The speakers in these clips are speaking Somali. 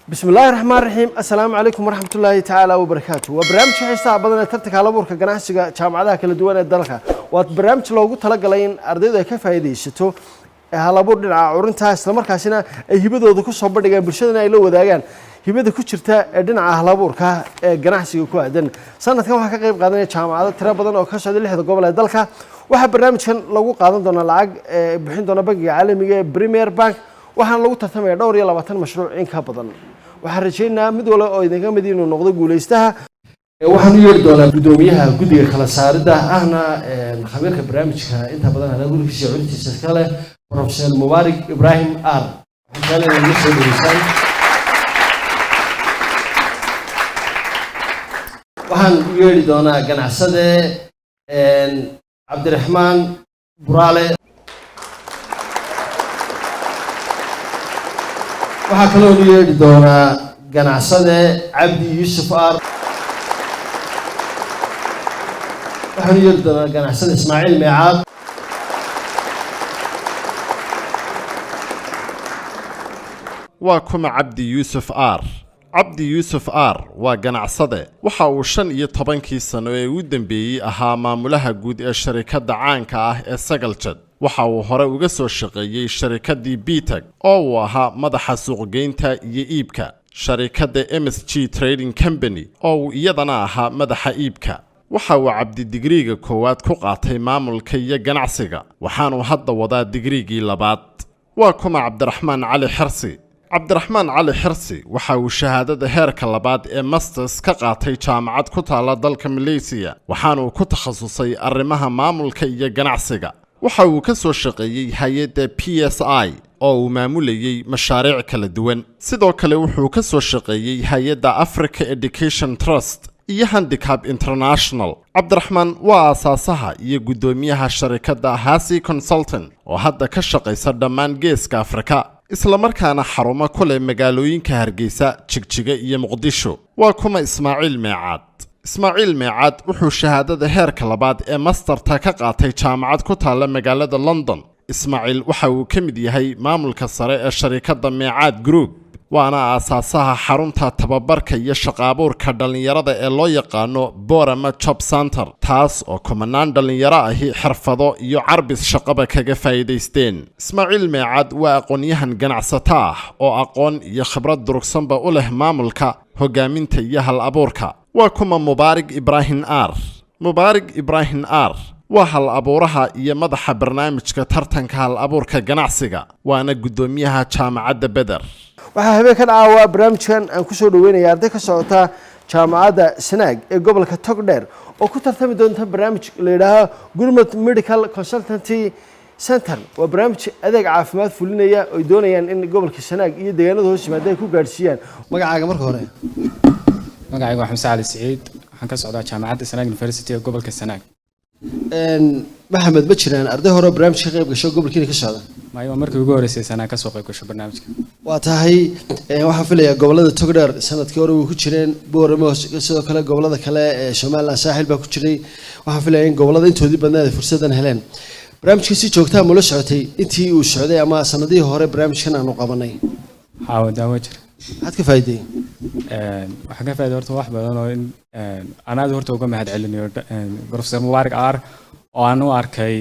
بسم الله الرحمن الرحيم السلام عليكم ورحمة الله تعالى وبركاته وبرنامج حساب بدنا ترتك على بورك جناحسك جامعة كل دوان الدلخة وبرنامج لو قلت لك لين أرضي كيف هيدي شتو هلا بورنا عورنتها استمر كاسنا يبدو ذكو صبر دقيقة برشلونة إلى وداعان يبدو كشرتا دين على بورك جناحسك كوادن سنة كم حقيقة قادنا جامعة ترى بدنا وكاش هذا اللي هذا قبل الدلخة وحب برنامج كان لو قادنا دونا العق بحين دونا بقي عالمي بريمير بانك waxaan lagu tartamay dhowr iyo 20 mashruuc in ka badan waxaan rajaynayaa mid walba oo idinka mid inuu noqdo guuleystaha waxaan u yeeri doonaa gudoomiyaha guddiga kala saarida ahna khabiirka barnaamijka inta badan hada gurigiisa cuntiisa kale Professor Mubarak Ibrahim R waxaan u yeeri doonaa ganacsade Cabdiraxmaan Buraale waxaa kaloo u yeeri doonaa ganacsade Cabdi Yusuf Ar waxaan u yeeri doonaa ganacsade Ismaaciil Meecaad waa kuma Cabdi Yusuf Ar Cabdi Yusuf Ar waa ganacsade waxa uu 15 sano ee u dambeeyay ahaa maamulaha guud ee shirkadda caanka ah ee Sagaljad waxa uu hore uga soo shaqeeyay shirkaddii Bitag oo uu ahaa madaxa suuqgeynta iyo iibka shirkadda MSG Trading Company oo uu iyadana ahaa madaxa iibka waxa uu Cabdi digriga koowaad ku qaatay maamulka iyo ganacsiga waxaanu hadda wadaa digrigii labaad waa kuma Cabdiraxmaan Cali Xirsi Cabdiraxmaan Cali Xirsi waxa uu shahaadada heerka labaad ee masters ka qaatay jaamacad ku taala dalka Malaysia waxaanu ku takhasusay arrimaha maamulka iyo ganacsiga waxa uu ka soo shaqeeyay hay'adda PSI oo uu maamulayay mashaariic kala duwan sidoo kale wuxuu ka soo shaqeeyay hay'adda Africa Education Trust iyo Handicap International Cabdiraxmaan waa asaasaha iyo gudoomiyaha shirkadda Hasi Consultant oo hadda ka shaqeysa dhammaan geeska Afrika isla markaana xarumo ku leh magaalooyinka Hargeysa, Jigjiga iyo Muqdisho waa kuma Ismaaciil Meecaad Ismaaciil Meecaad wuxuu shahaadada heerka labaad ee masterta ka qaatay jaamacad ku taala magaalada London Ismaaciil waxa uu ka mid yahay maamulka sare ee shirkadda Meecaad Group waana asaasaha xarunta tababarka iyo shaqaabuurka dhalinyarada ee loo yaqaano Borama Job Center taas oo kumanaan dhalinyaro ahi xirfado iyo carbis shaqaba kaga faa'iideysteen Ismaaciil Meecaad waa aqoonyahan ganacsato ah oo aqoon iyo khibrad durugsanba u leh maamulka hogaaminta iyo hal abuurka waa kuma Mubarak Ibrahim R Mubarak Ibrahim R waa hal abuuraha iyo madaxa barnaamijka tartanka hal abuurka ganacsiga waana gudoomiyaha jaamacadda Beder waxaa habeen ka dhacaa barnaamijkan aan ku soo dhaweynaya arday ka socota jaamacadda Sanaag ee gobolka Togdheer oo ku tartami doonta barnaamij la yiraahdo Gurmad Medical Consultancy Center waa barnaamij adeeg caafimaad fulinaya oo doonayaan in gobolka Sanaag iyo deegaanada hoos yimaada ay ku gaarsiiyaan magacaaga marka hore magacaygu waa Xamse Cali Saciid waxaan ka socdaa jaamacadda Sanaag University ee gobolka Sanaag maxamed ma jiraan arday hore barnaamijka qayb gasho gobolkiina ka socda maayo markii ugu horeysay Sanaag ka soo qayb gasho barnaamijka waa tahay waxaan filayaa gobolada Togdheer sanadkii hore uu ku jireen Booramo sidoo kale gobolada kale ee Soomaaliland saaxil baa ku jiray waxaan filayaa in gobolada intoodii badnayd fursadan heleen barnaamijka si joogto ah ma la socotay intii uu socday ama sanadihii hore barnaamijkan aanu qabanay haa daawo jir maxaad ka faa'iiday waxaan ka faa'iiday horta wax badan oo anaad horta uga mahad celinayo Professor Mubarak R oo aan u arkay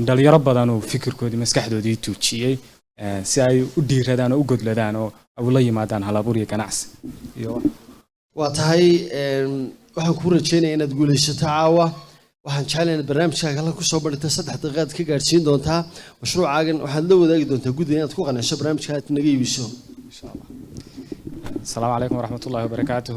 dhalinyaro badan oo fikirkoodii maskaxdoodii tuujiyay si ay u dhiiradaan oo u godladaan oo ay la yimaadaan hal abuur iyo ganacsi iyo waa tahay waxaan ku rajaynayaa inaad guuleysato caawa waxaan jeclahay in barnaamijkaaga halka ku soo badhigta 3 daqiiqad ka gaarsiin doontaa mashruucaagan waxaad la wadaagi doontaa guddiga inaad ku qanacso barnaamijka aad naga iibiso insha Allah Assalamu alaykum warahmatullahi wabarakatuh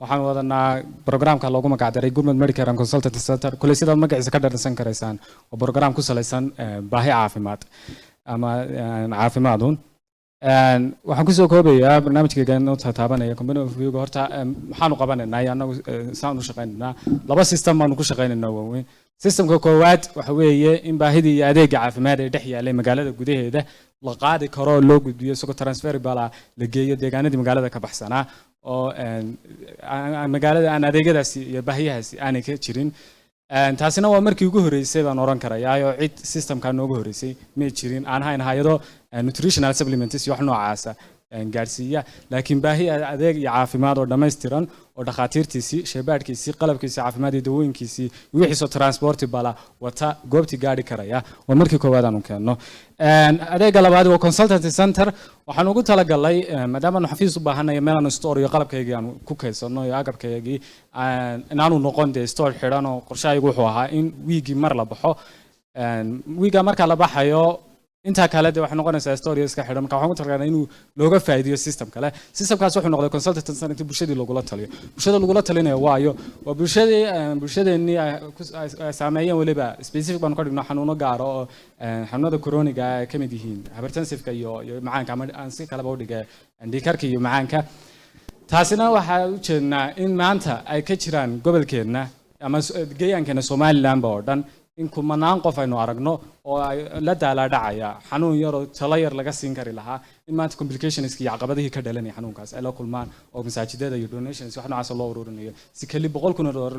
waxaan wadanaa barnaamijka loogu magac daray Gurmad Medical and Consultancy Center kulay sida magaciisa ka dharsan kareysaan oo barnaamij ku saleysan baahi caafimaad ama caafimaadun waxaan ku soo koobayaa barnaamijkeena oo taabanaya company overview horta waxaanu qabanaynaa anagu saan u shaqeynaa laba system aanu ku shaqeynaa waaweyn systemka koowaad waxa weeye in baahidii iyo adeegga caafimaad ee dhex yaalay magaalada gudaheeda la qaadi karo loo gudbiyo isagoo transferable la geeyo deegaanadii magaalada ka baxsanaa oo magaalada aan adeegyadaasi iyo baahiyahaasi aanay ka jirin taasina waa markii ugu horeysay baan oran karayaa oo cid systemka noogu horeysay ma jirin aan hayn hayado nutritional supplements iyo wax noocaas gaarsiiya laakiin baahi adeeg iyo caafimaad oo dhammaystiran oo dhakhaatiirtiisii shaybaadhkiisii qalabkiisii caafimaad iyo dawooyinkiisii wixiisoo transportibala wata goobtii gaari karaya waa markii koowaad aanu keenno adeega labaad waa consultancy center waxaan ugu talagalay maadaama aanu xafiis u baahanayo meel aanu store iyo qalabkaygii aanu ku kaydsanno iyo agabkaygii inaanu noqon dee store xidhan oo qorshahaygu wuxuu ahaa in wiigii mar la baxo wiiga marka la baxayo inta kale de waxay noqonaysaa story iska xidhan marka waxaan ku talagalnay inuu looga faa'iideeyo systemkaas wuxuu noqday consultant center intii bulshadii lagula taliyo bulshada lagula talinayo waayo waa bulshadeenii saameeyeen weliba specific baan ka dhigno xanuuno gaaro oo xanuunada coroniga ay ka mid yihiin hypertensiveka iyo macaanka ama aan si kaleba u dhigay dhiigkarka iyo macaanka taasina waxaa u jeednaa in maanta ay ka jiraan gobolkeenna ama geeyaankeena somalilandba oo dhan in kumanaan qof aynu aragno oo ay la daalaadhacaya xanuun yar oo talo yar laga siin kari lahaa in maanta complicationska iyo caqabadihii ka dhalanaya xanuunkaas ay la kulmaan oo masaajidada iyo donations wax noocaas loo ururinayo si keli $100,000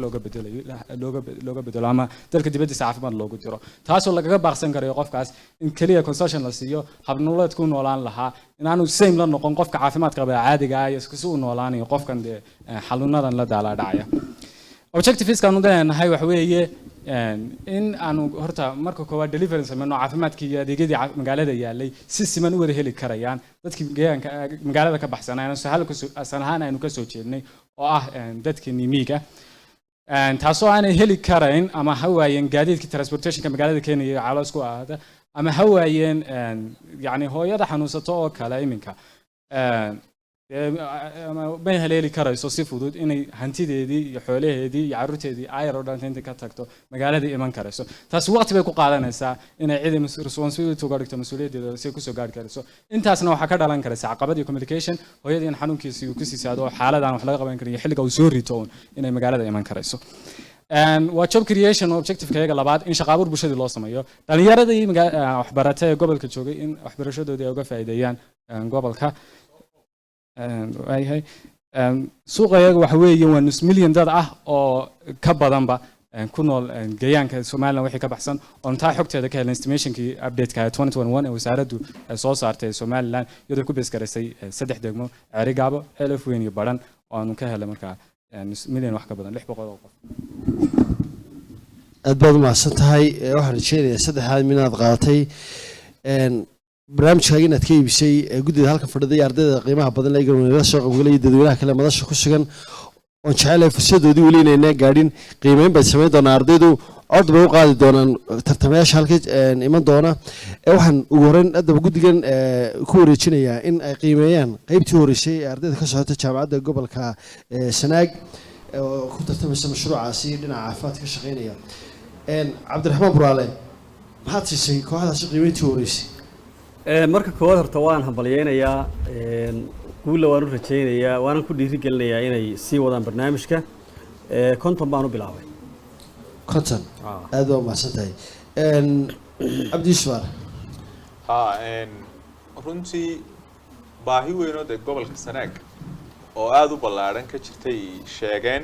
looga bedelo ama dalka dibaddiisa caafimaad loogu diro taasoo lagaga baaqsan karayo qofkaas in keliya consultation la siiyo habnololeedku noolaan lahaa inaanu same la noqon qofka caafimaad qaba caadiga ah iyo si uu noolaanayo qofkan dee xanuunadan la daalaadhacaya objectiveskaan u leenahay waxa weeye in aanu horta marka koowaad delivery sameyno caafimaadkii iyo adeegyadii magaalada yaalay si siman u wada heli karayaan dadkii geeyaanka magaalada ka baxsanayna asal ahaan aynu ka soo jeednay oo ah dadkii miyiga taasoo aanay heli karayn ama ha waayeen gaadiidkii transportationka magaalada keenaya caloos ku ahaada ama ha waayeen yacni hooyada xanuunsato oo kale iminka ma haleeli karayso si fudud inay hantideedii iyo xoolaheedii iyo carruurteedii ayar oo dhan inta ka tagto magaaladii iman karayso taasi waqti bay ku qaadanaysaa inay cid responsibility uga dhigto mas-uuliyaddeeda si ay kusoo gaari karayso intaasna waxaa ka dhalan karaysa caqabad iyo communication hooyadii in xanuunkiisii uu kusii saado oo xaaladaan wax laga qaban karin iyo xilliga uu soo rito uun inay magaalada iman karayso waa job creation objectivekayaga labaad in shaqaabuur bulshadii loo sameeyo dhalinyaradii waxbarata ee gobolka joogay in waxbarashadoodii ay uga faa'iideeyaan gobolka suuqayaga waxa weeye waa nus milyan dad ah oo ka badanba ku nool geeyaanka Soomaaliland wixii ka baxsan oo inta xogteeda ka helay estimationkii update-ka 2021 ee wasaaraddu soo saartay Soomaaliland iyadoo ku beesgareysay 3 degmo Ceerigaabo Elf Weyn iyo Badhan oo aanu ka helay markaa nus milyan wax ka badan 600 oo qof aad baad mahadsan tahay waxaan rajeynayaa saddexaad minaad qaadatay barnaamijkaaga inaad ka iibisay guddida halkan fadhida iyo ardayda qiimaha badan ee galmudug soo qaybgalay dadweynaha kale madasha ku sugan oo jecel fursadoodii weli inay gaadhin qiimeyn bay sameyn doonaan ardaydu cod bay u qaadi doonaan tartamayaasha halka iman doona waxaan ugu horeyn haddaba guddigan ku wareejinayaa in ay qiimeeyaan qaybtii horeysay ee ardayda ka socota jaamacadda gobolka Sanaag oo ku tartamaysa mashruucaasi dhinaca caafimaadka ka shaqeynaya cabdiraxmaan buraale maxaad siisay kooxdaasi qiimeyntii horeysay marka koowaad horta waan hambalyeynayaa guulla waan u rajaynayaa waanan ku dhiirigelinayaa inay sii wadaan barnaamijka konton baan u bilaabay konton aad baa mahadsan tahay cabdi yuusuf runtii baahi weynoo dee gobolka Sanaag oo aad u ballaaran ka jirtay sheegeen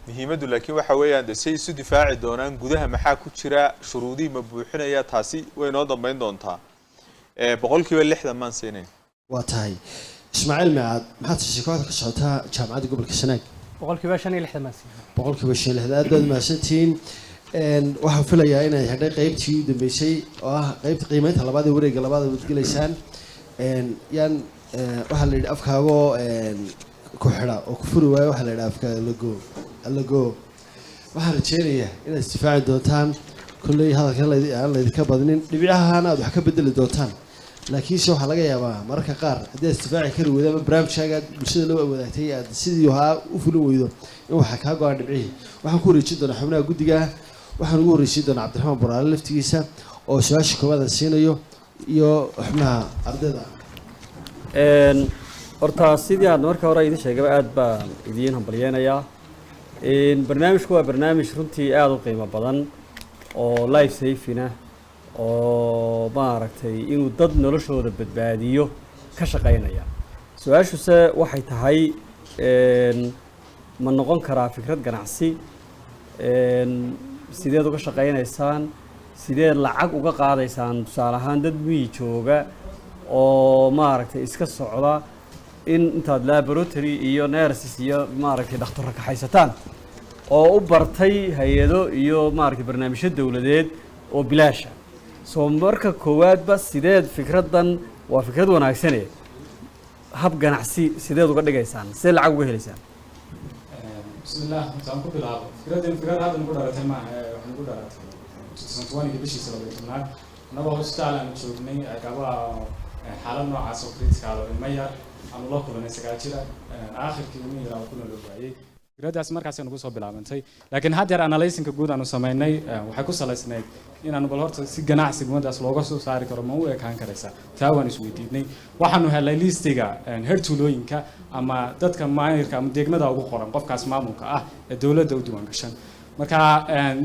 muhiimaddu laakiin waxa weeyaan dee say isu difaaci doonaan gudaha maxaa ku jira shuruudihii ma buuxinaya taasi way noo dambeyn doontaa boqolkiiba 60 maan siinay waa tahay Ismaaciil Maad maxaad siisay kooxda ka socota jaamacadda gobolka Sanaag boqolkiiba 65 maan siinay boqolkiiba 65 aad baad mahadsantihiin waxaan filayaa inay hadhay qaybtii u dambeysay oo ah qaybta qiimeynta labaad ee wareegga labaad ee wadgalaysaan yaan waxa la yidhi afkaago ku xidha oo ku furi waayo waxa la yidhi afkaaga lago waxaan rajeynayaa inaad isdifaaci doontaan kulley hadalkan aan laydinka badinin dhibicahana aad wax ka bedeli doontaan laakiinse waxaa laga yaabaa mararka qaar haddii aad isdifaaci kari weydo ama barnaamijkaaga bulshada la wadaagtay aad sidii haa u fulin weydo in waxaa kaa go-an dhibcihii waxaan ku wareejin doonaa xubnaha guddiga waxaan ugu horreysiin doonaa cabdiraxmaan buraale laftigiisa oo su-aasha koowaad aan siinayo iyo xubnaha ardayda horta sidii aad marka hore idin sheegaba aad baan idiin hambalyeynayaa barnaamijku waa barnaamij runtii aad u qiimo badan oo life safina oo maaragtay inuu dad noloshooda badbaadiyo ka shaqeynaya su-aashuse waxay tahay ma noqon karaa fikrad ganacsi sideed uga shaqeynaysaan sideed lacag uga qaadaysaan tusaale ahaan dad miyi jooga oo maaragtay iska socda in intaad laboratory iyo nurses iyo maaragtay dhakhtar ka haysataan oo u bartay hay'ado iyo maaragtay barnaamijyo dawladeed oo bilaasha soo marka koowaadba sideed fikradan waa fikrad wanaagsan hab ganacsi sideed uga dhigaysaan sidee lacag uga helaysaan bismillah intaan ku bilaabo fikrad hadda nagu dhalatay maaha waxaan ugu dhalatay 2020 bishii September anagoo hospital aan joognay gabaa xaalad noocaas oo critical ah ma yar aan la kulanay sagaal jira aakhirkii uu yiraahdo kuna loo waayay fikradaas markaas aan ugu soo bilaabantay laakiin hadda yar analysis-ka guud aan sameynay waxay ku salaysnayd in aan bal horta si ganacsi gumadaas looga soo saari karo ma u ekaan karaysa taa waan isweydiinay waxaanu helay listiga hertulooyinka ama dadka maayirka ama deegnada ugu qoran qofkaas maamulka ah ee dawladda u diiwaan gashan marka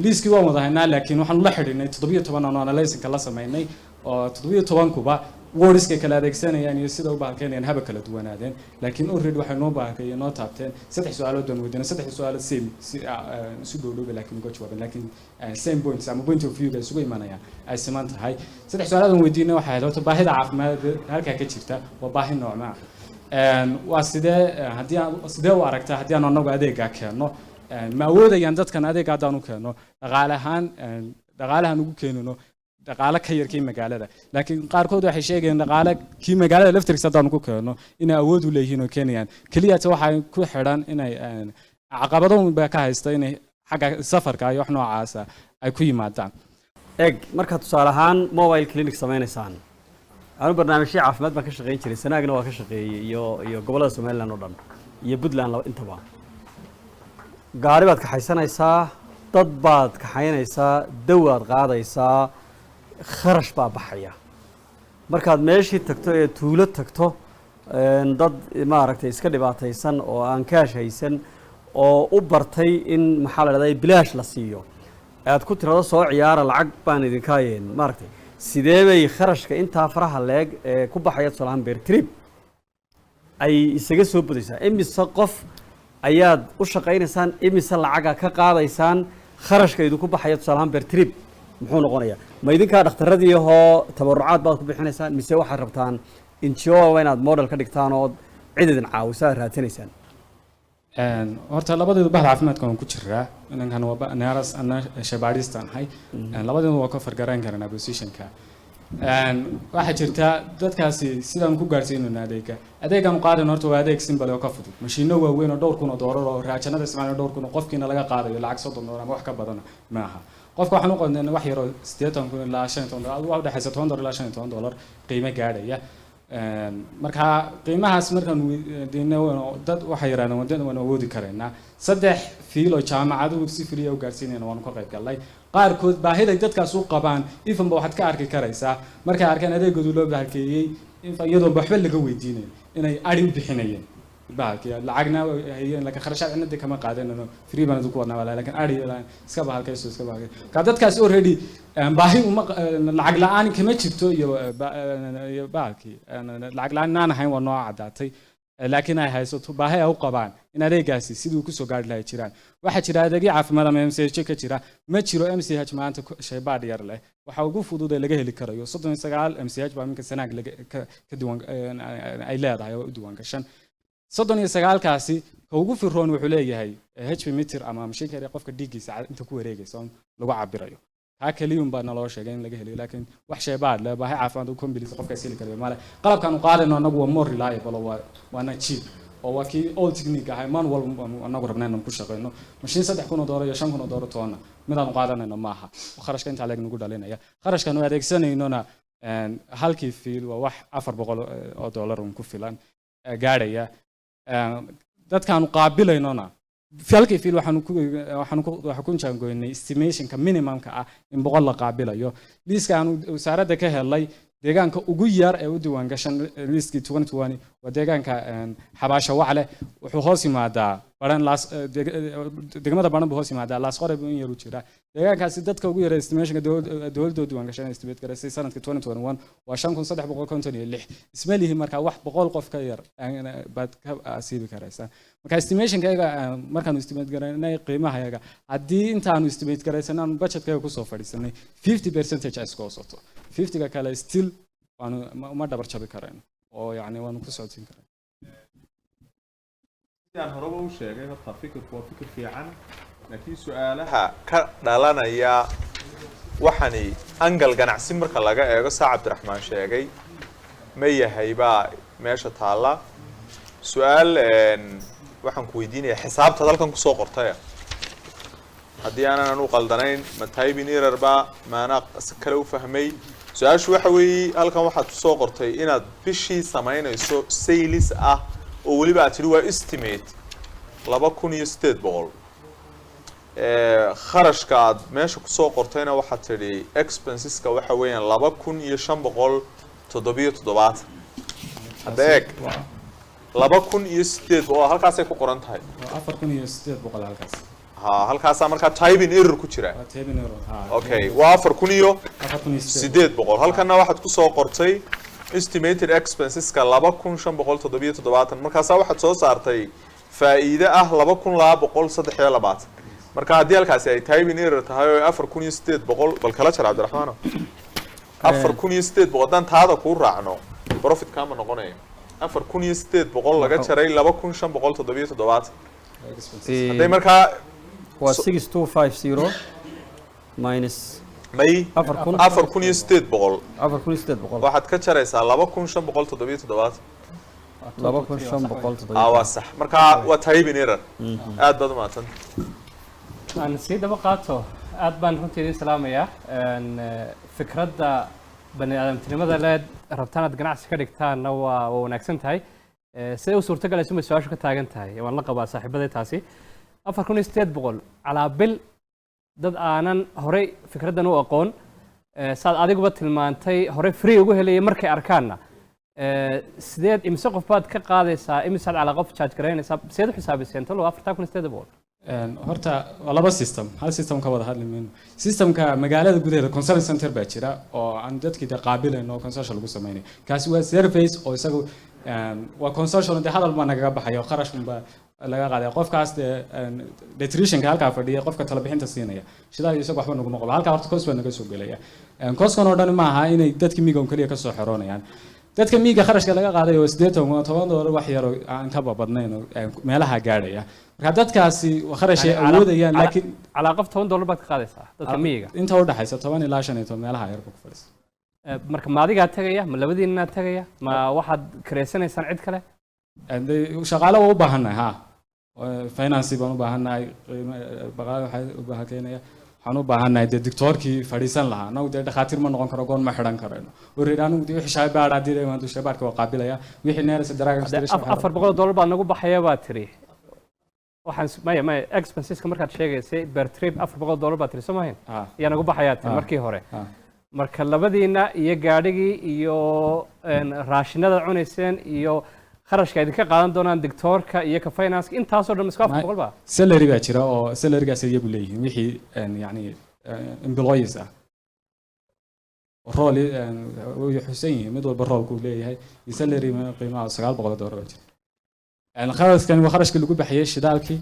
liiskii waan wada haynaa laakiin waxaan la xidhiidhnay 17 aan analysis-ka la sameynay oo 17 kuba words-ka kala adeegsanayaan iyo sida u baahanayaan haba kala duwanaadeen laakiin already waxay noo baahanayeen noo taabteen saddex su'aalood oo weydiinay saddex su'aalood same si dhow laakiin uga jawaabeen laakiin same points ama point of view-ga isugu imanayaan ay siman tahay saddex su'aalood oo weydiinay waxay ahayd horta baahida caafimaad halka ka jirta waa baahi noocma waa sidee u aragtaa haddii aan anagu adeega keeno ma awoodayaan dadkan adeega haddaan u keeno dhaqaalahan ugu keenino dhaqaale ka yar kii magaalada laakiin qaarkood waxay sheegayaan dhaqaale kii magaalada laftirkiisa haddaan ku keeno inay awood u leeyihiin oo keenayaan kaliya waxay ku xidhan inay caqabado ba ka haysta inay xagga safarka iyo wax noocaas ay ku yimaadaan marka tusaale ahaan mobile clinic samaynaysaan anu barnaamijyo caafimaad baan ka shaqeyn jiray sanaagna waa ka shaqeeyay iyo gobolada Soomaaliland oo dhan iyo Puntland intaba gaari baad ka haysanaysaa dad baad ka haynaysaa dawaad qaadaysaa kharash baa baxaya markaad meeshii tagto ee tuulo tagto dad maaragtay iska dhibaataysan oo aan kaash haysan oo u bartay in maxaa la dhahdaa bilaash la siiyo aad ku tirado soo ciyaara lacag baan idinka hayeen maaragtay sidee bay kharashka intaa faraha leeg ee ku baxaya salaam beer trip ay isaga soo badaysaa imise qof ayaad u shaqaynaysaan imise lacaga ka qaadaysaan kharashka idinku baxaya salaam beer trip muxuu noqonayaa ma idinka dhakhtaradii oo tabarucaad baad ku bixinaysaan mise waxaad rabtaan NGO inaad model ka dhigtaan oo cid idin caawisa raadinaysaan horta labadeedu bahda caafimaadka waan ku jiraa inankan waa naaras ana shabaadistan hay labadeedu waa ka fargaran karana positionka waxa jirta dadkaasi sidaan ku gaarsiinayna adeegan qaadan horta waa adeeg simple oo ka fudud mashiino waaweyn oo dhowr kun oo doolar oo raajanada isticmaal dhowr kun oo qofkiina laga qaadayo lacag $30 ama wax ka badan ma aha qofka waxaan u qodnay wax yar oo 80 kun ilaa $50 waa u dhaxaysa $10 ilaa $50 qiimo gaadhaya marka qiimahaas markaan diinay dad waxa yaraana wadada waan awoodi kareena saddex fiil oo jaamacadu si free ah u gaarsiinayna waan ka qayb galnay qaarkood baahida dadkaas u qabaan ifanba waxaad ka arki karaysaa markay arkeen adeegoodu loo baahakeeyay iyadoo waxba laga weydiinay inay ari u bixinayeen baahakiya lacagna hayeen laakiin kharashaad inta kama qaadanayno free baan ku wadnaa laakiin ari iska baahakayso iska baahakay ka dadkaas already baahi uma lacag la'aan kama jirto iyo baahaki lacag la'aan aan ahayn waa nooc cadaatay laakiin ay haysato baahi ay u qabaan in adeegaasi sidoo ku soo gaar lahayd jiraan waxa jira adeegyo caafimaad ama MCH ka jira ma jiro MCH maanta shaybaad yar leh waxa ugu fudud ee laga heli karayo 39 MCH baa minka sanaag ka diiwaan ay leedahay oo u diiwaan gashan 39 kaasi ka ugu firroon wuxuu leeyahay HP meter ama mashiinka yar qofka dhiiggiisa inta ku wareegayso lagu cabirayo ka kaliyum baa naloo sheegay in laga heliyo laakiin wax shaybaad leh baahi caafimaad oo kombilis qofka sii karayo male qalabkan u qaadayno anagu waa more reliable waa cheap oo waa kii old technique ah manual anagu rabnayno ku shaqeyno mashiin $3,000 iyo $5,000 toona midaan u qaadanayno maaha kharashka inta laga nagu dhalinaya kharashkan oo adeegsanaynona halkii fiil waa wax $400 ku filan gaadhaya dadkan qaabilaynona halkii fiil waxaan ku jaangoynay estimationka minimumka ah in 100 la qaabilayo liiska aan wasaaradda ka helay deegaanka ugu yar ee u diiwaan gashan liiskii 2020 waa deegaanka xabaasho wacle wuxuu hoos yimaadaa baran laas degmada baran buu hoos yimaadaa laas qoreb in yar u jira deegaankaasi dadka ugu yar estimationka dawladda diiwaan gashan estimate gareysay sanadka 2021 waa 5356 isma lihi marka wax 100 qof ka yar baad ka asiibi karaysaa marka estimationkayga markaan estimate gareynay qiimahayaga haddii intaanu estimate gareysanaan budgetkayga ku soo fadhiisanay 50% ay iska hoosato 50 kale still waanu ma dhabar jabi kareen oo yacni waanu ku socodsiin kareen sidaan horeba u sheegay horta fikirku waa fikir fiican laakiin su'aalaha ka dhalanaya waxani angal ganacsi marka laga eego saa cabdiraxmaan sheegay ma yahay baa meesha taalla su'aal waxaan ku weydiinayaa xisaabta halkan kusoo qortay haddii aanan u qaldanayn ma typing error ba maana kale u fahmay su-aashu waxa weeye halkan waxaad kusoo qortay inaad bishii samaynayso sales ah oo weliba aad tidhi waa estimate 2800 kharashka aad meesha kusoo qortayna waxaad tidhi expenseska waxa weeyaan 2577 hadda eeg 2800 halkaasay ku qoran tahay 4800 halkaas halkaasaa markaa typing error ku jira okay waa 4800 halkana waxaad kusoo qortay estimated expenseska 2577 markaasaa waxaad soo saartay faa'iido ah 2223 marka haddii halkaasi ay typing error tahay oo 4800 bal kala jar cabdiraxmaano 4800 haddaan taada kuu raacno profit kaama noqonayo 4800 laga jaray 2577 hadday markaa waa 6250 minus may 4800 waxaad ka jaraysaa 2577 waa sax markaa waa typing error aad baad u mahadsantahay aan sii daba qaato aad baan runtii idin salaamayaa fikradda bani aadamtinimada leed rabtaan aad ganacsi ka dhigtaanna waa wanaagsan tahay siday u suurtagelayso ma su-aashu ka taagan tahay waan la qabaa saaxiibaday taasi 4800 calaa bil dad aanan horey fikraddan u aqoon saad adiguba tilmaantay horey free ugu helayay markay arkaanna sideed imise qof baad ka qaadaysaa imisaad calaa qof charge garaynaysaa sideed u xisaabiseen talo 4800 horta waa laba system hal system ka wada hadli mayno systemka magaalada gudaheeda consulting center baa jira oo aan dadkii qaabilayno consultation lagu sameeyay kaasi waa service oo isagu waa consultation de hadal baa nagaga baxayo qarash baa laga qaaday qofkaas nutritionka halka fadhiya qofka tala bixinta siinaya shidaal isagu waxba nagu noqdo halka horta cost baa naga soo galaya cost-kan oo dhan ma aha inay dadkii miiga kaliya ka soo xiroonayaan dadka miiga kharashka laga qaaday oo 8 $10 wax yar aan ka badnayn meelaha gaadhaya marka dadkaasi kharash ay awoodayaan laakiin calaa qof $10 baad ka qaadaysaa dadka miiga inta u dhaxaysa 10 ilaa 15 meelaha yar ku fadhiis marka ma adiga tagaya ma labadiina tagaya ma waxaad kareysanaysaan cid kale shaqaale waa u baahannahay ha finance baan u baahannahay baqaal waxay u baahanayna waxaan u baahannahay doctorkii fadhiisan lahaa anagu dhakhaatiir ma noqon karo goon ma xidhan karayno wareeraan uu wixii shaybaad adii maanta shaybaadka waa qaabilaya wixii neersa daraaga $400 baa nagu baxaya baa tiri waxaan ma expenseska markaad sheegaysay per trip $400 baa tiri Soomaaliya ayaa nagu baxaya tiri markii hore marka labadiina iyo gaadhigii iyo raashinada cunayseen iyo kharashka idinka qaadan doonaan doctorka iyo ka finance intaas oo dhan isku $400 ba salary baa jira oo salarygaas iyagu leeyihiin wixii yani employees ah role way xusan yihiin mid walba role ku leeyahay salary qiimaha $900 baa jira kharashkan waa kharashka lagu bixiyay shidaalkii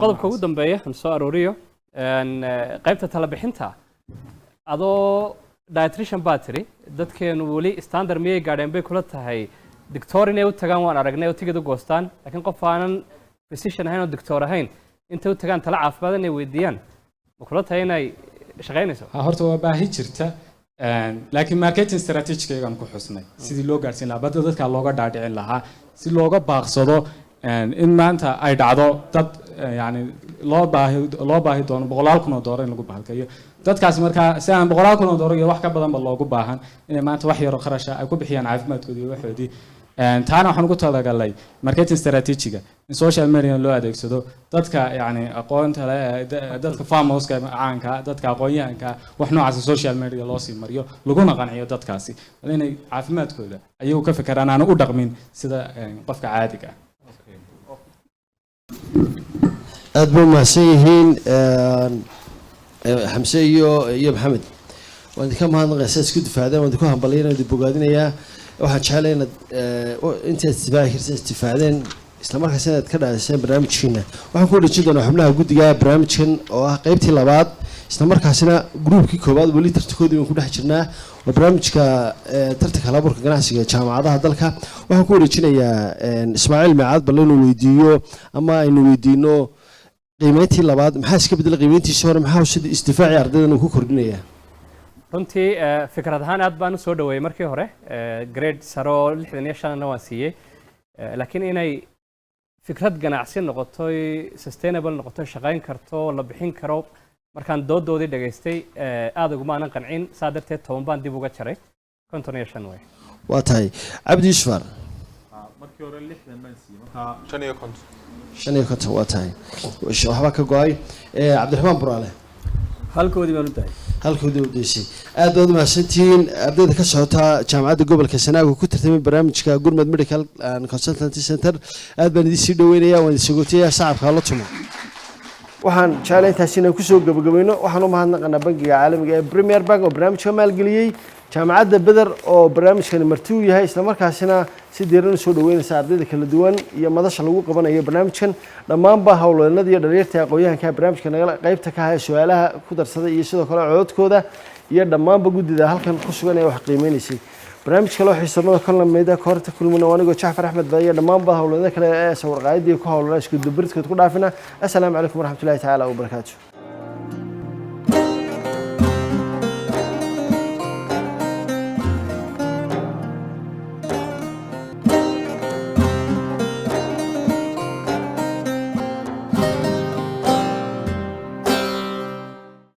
qodobka ugu dambeeya aan soo arooriyo qaybta tala bixinta adoo dietitian baa tiri dadkeenu weli standard miyay gaadheen bay kula tahay doctor inay u tagaan waan aragnay oo tigid u goostaan laakiin qof aanan physician ahayn oo doctor ahayn intay u tagaan tala caafimaad inay weydiiyaan ma kula tahay inay shaqaynayso horta waa baahi jirta laakiin marketing strategy ayaan ku xusnay sidii loo gaarsiin lahaa badda dadka looga dhaadhicin lahaa si looga baaqsado in maanta ay dhacdo dad yani loo baahi doono $100,000 in lagu bahalkayo dadkaas markaa si aan $100,000 iyo wax ka badan ba loogu baahan inay maanta wax yar oo kharasha ay ku bixiyaan caafimaadkooda iyo waxoodii taana waxaan ugu talagalay marketing strategy-ga in social media loo adeegsado dadka yani aqoonta leh dadka farmerska caanka dadka aqoonyahanka wax noocaas social media loo sii mariyo laguna qanciyo dadkaasi inay caafimaadkooda ayagu ka fikiraan aan u dhaqmin sida qofka caadiga aad buu mahadsan yihiin xamse iyo maxamed waan idinka mahadnaqaysaa isku difaacdeen waan idinku hambalyaynaa idin bogaadinayaa waxaan jeclay inaad intaad istifaacdeen islamarkaas inaad ka dhaadiseen barnaamijkiina waxaan ku dhejin doonaa xubnaha guddiga barnaamijkan oo ah qaybtii labaad isla markaasina gruubkii koowaad weli tartankoodii baan ku dhex jirnaa waa barnaamijka tartanka halabuurka ganacsiga jaamacadaha dalka waxaan ku wareejinayaa Ismaaciil Macaad bal inuu weydiiyo ama aynu weydiino qiimeyntii labaad maxaa iska bedelay qiimeyntiisii hore maxaa sida isdifaaci ardaydan uu ku kordhinayaa runtii fikrad ahaan aad baan u soo dhaweeyay markii hore grade saro 65 waan siiyay laakiin inay fikrad ganacsi noqoto sustainable noqoto shaqayn karto la bixin karo markaan doodoodii dhageystay aad ugu maanan qancin saa darteed 10 baan dib uga jaray 55 way waa tahay Cabdi Yuusuf markii hore 60 baan siiyay marka 55 waa tahay waxba ka go'ay Cabdiraxmaan Buraale halkoodii baan u tahay halkoodii u deysay aad baad mahadsantihiin ardayda ka socota jaamacadda gobolka Sanaag oo ku tartamay barnaamijka Gurmad Medical and Consultancy Center aad baan idin sii dhaweynayaa waan idin sagootiyaa shacabka la tumo waxaan jeclahay intaas inaan ku soo gabagabayno waxaan u mahadnaqanaa bangiga caalamiga ee Premier Bank oo barnaamijka maalgeliyay jaamacadda Badar oo barnaamijkan marti u yahay isla markaasina si diiran soo dhaweynaysa ardayda kala duwan iyo madasha lagu qabanayo barnaamijkan dhammaanba hawlweynada iyo dhalinyarta aqoonyahanka barnaamijka naga qaybta ka ah su'aalaha ku darsaday iyo sidoo kale codadkooda iyo dhammaanba guddida halkan ku sugan ee wax qiimeynaysay barnaamijka loo xiisanada kulamada koorta kulmana waanigo Jaafar Axmed Baadiye dhammaanba hawlweynada kale ee sawir qaadidii ku hawlana isku dubaridkood ku dhaafina assalaamu calaykum waraxmatullaahi tacaala wa barakaatuh